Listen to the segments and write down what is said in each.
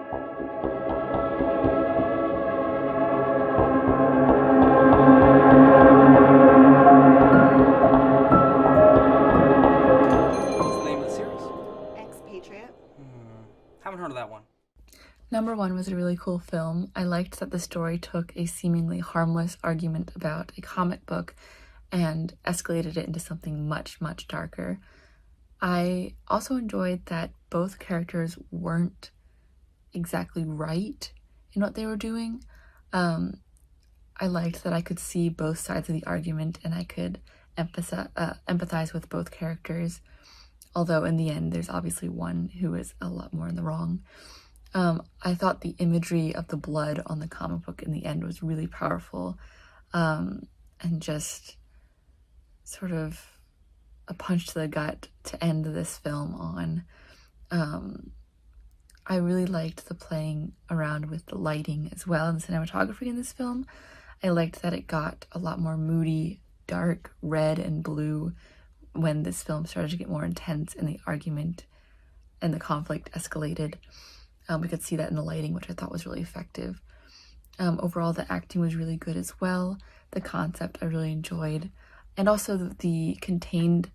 What's the name of the series? Expatriate. Haven't heard of that one. Number One was a really cool film. I liked that the story took a seemingly harmless argument about a comic book and escalated it into something much, much darker. I also enjoyed that both characters weren't exactly right in what they were doing. I liked that I could see both sides of the argument and I could empathize with both characters, although in the end there's obviously one who is a lot more in the wrong. I thought the imagery of the blood on the comic book in the end was really powerful, and just sort of a punch to the gut to end this film on. I really liked the playing around with the lighting as well and the cinematography in this film. I liked that it got a lot more moody, dark, red, and blue when this film started to get more intense and the argument and the conflict escalated. We could see that in the lighting, which I thought was really effective. Overall, the acting was really good as well. The concept I really enjoyed. And also the contained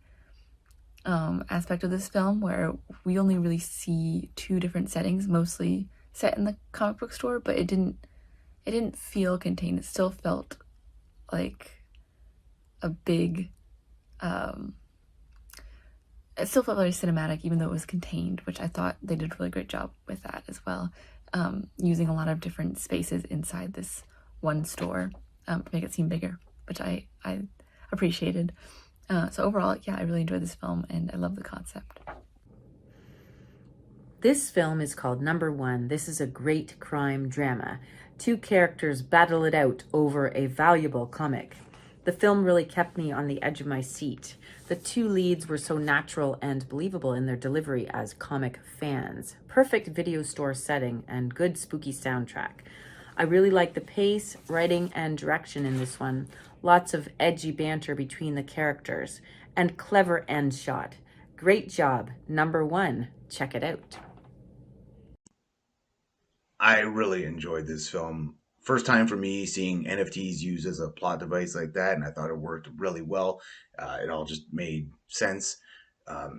aspect of this film, where we only really see two different settings, mostly set in the comic book store, but it didn't feel contained. It still felt like a big, it still felt very cinematic, even though it was contained, which I thought they did a really great job with that as well, using a lot of different spaces inside this one store to make it seem bigger, which I appreciated. So overall, yeah, I really enjoyed this film and I love the concept. This film is called Number One. This is a great crime drama. Two characters battle it out over a valuable comic. The film really kept me on the edge of my seat. The two leads were so natural and believable in their delivery as comic fans. Perfect video store setting and good spooky soundtrack. I really like the pace, writing, and direction in this one. Lots of edgy banter between the characters and clever end shot. Great job, Number One. Check it out. I really enjoyed this film. First time for me seeing NFTs used as a plot device like that, and I thought it worked really well. It all just made sense.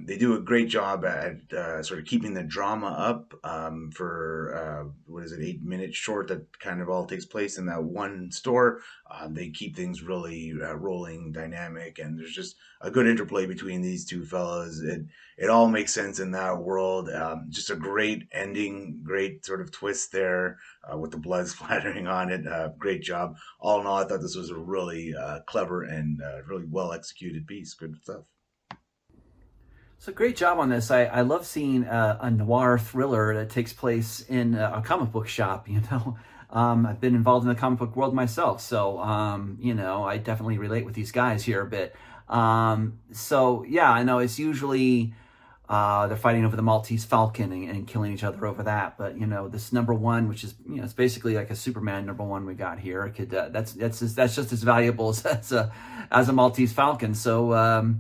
They do a great job at sort of keeping the drama up for what is it, 8 minutes short that kind of all takes place in that one store. They keep things really rolling, dynamic, and there's just a good interplay between these two fellas. It all makes sense in that world. Just a great ending, great sort of twist there with the blood splattering on it. Great job. All in all, I thought this was a really clever and really well executed piece. Good stuff. So great job on this. I love seeing a noir thriller that takes place in a comic book shop, you know. I've been involved in the comic book world myself, so, you know, I definitely relate with these guys here a bit. So, yeah, I know it's usually they're fighting over the Maltese Falcon and killing each other over that. But, you know, this Number One, which is, you know, it's basically like a Superman Number One we got here. It could, that's just as valuable as a Maltese Falcon. So,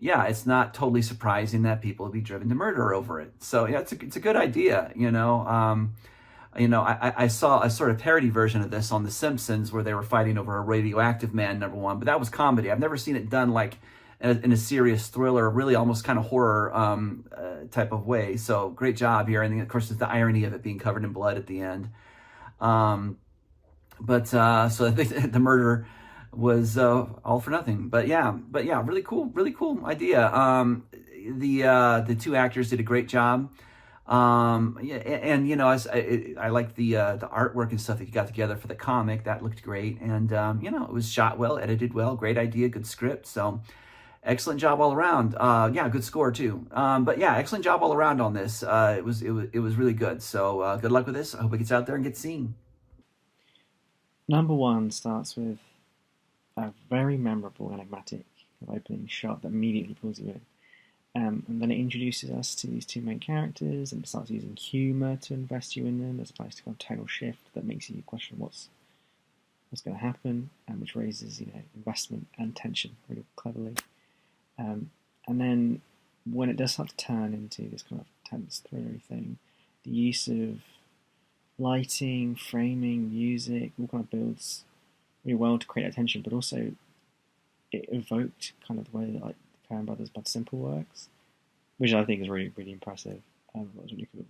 yeah, it's not totally surprising that people would be driven to murder over it. So yeah, it's a good idea, you know. I saw a sort of parody version of this on The Simpsons where they were fighting over a radioactive man, Number One, but that was comedy. I've never seen it done like in a serious thriller, really almost kind of horror type of way. So great job here. And of course, there's the irony of it being covered in blood at the end. So I think the murder was all for nothing. But yeah, really cool idea. The two actors did a great job. Yeah, and you know, I like the artwork and stuff that you got together for the comic. That looked great, and you know, it was shot well, edited well, great idea, good script. So excellent job all around. Yeah, good score too. But yeah, excellent job all around on this. It was really good. So good luck with this. I hope it gets out there and gets seen. Number One starts with a very memorable, enigmatic opening shot that immediately pulls you in. And then it introduces us to these two main characters and starts using humour to invest you in them as opposed to a tonal shift that makes you question what's going to happen, and which raises, you know, investment and tension really cleverly. And then when it does start to turn into this kind of tense thrillery thing, the use of lighting, framing, music, all kind of builds really well to create that tension, but also it evoked kind of the way that like the Coen Brothers Bud Simple works, which I think is really, really impressive. That was really cool.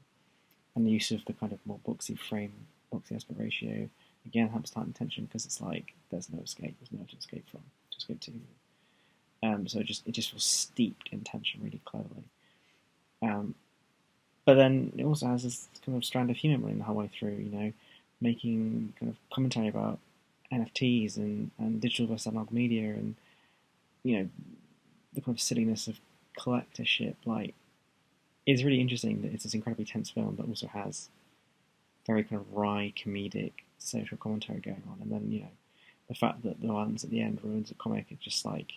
And the use of the kind of more boxy frame, boxy aspect ratio, again helps tighten tension because it's like there's no escape, there's no to escape from, to escape to. So it just feels steeped in tension really cleverly. But then it also has this kind of strand of humour in the whole way through, you know, making kind of commentary about NFTs and digital versus analog media and, you know, the kind of silliness of collectorship. Like, it's really interesting that it's this incredibly tense film that also has very kind of wry, comedic social commentary going on. And then, you know, the fact that the violence at the end ruins the comic, it's just like,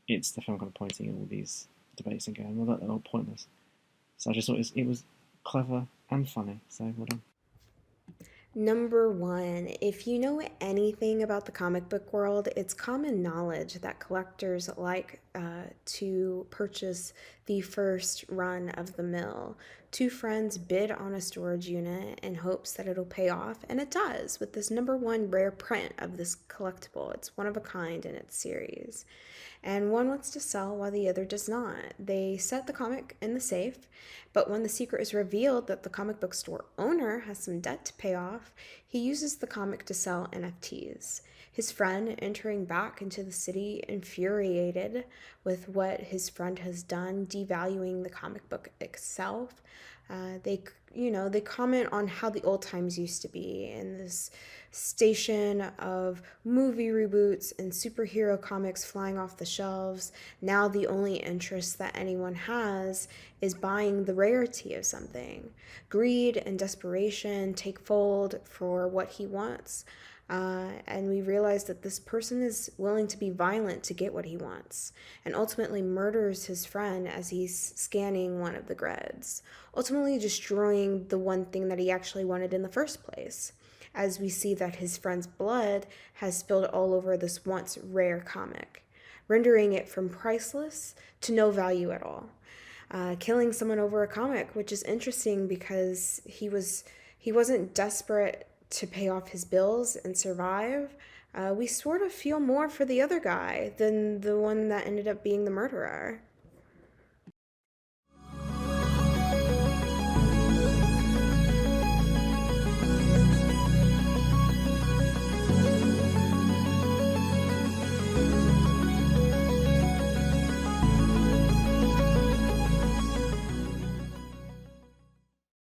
it's the film kind of pointing at all these debates and going, well, they're all pointless. So I just thought it was clever and funny. So well done. Number one, if you know anything about the comic book world, it's common knowledge that collectors like to purchase the first run of the mill. Two friends bid on a storage unit in hopes that it'll pay off, and it does with this number one rare print of this collectible. It's one of a kind in its series. And one wants to sell while the other does not. They set the comic in the safe, but when the secret is revealed that the comic book store owner has some debt to pay off, he uses the comic to sell NFTs. His friend, entering back into the city infuriated with what his friend has done, devaluing the comic book itself. They comment on how the old times used to be in this station of movie reboots and superhero comics flying off the shelves. Now the only interest that anyone has is buying the rarity of something. Greed and desperation take fold for what he wants. And we realize that this person is willing to be violent to get what he wants, and ultimately murders his friend as he's scanning one of the grids, ultimately destroying the one thing that he actually wanted in the first place, as we see that his friend's blood has spilled all over this once rare comic, rendering it from priceless to no value at all. Killing someone over a comic, which is interesting because he wasn't desperate to pay off his bills and survive. We sort of feel more for the other guy than the one that ended up being the murderer.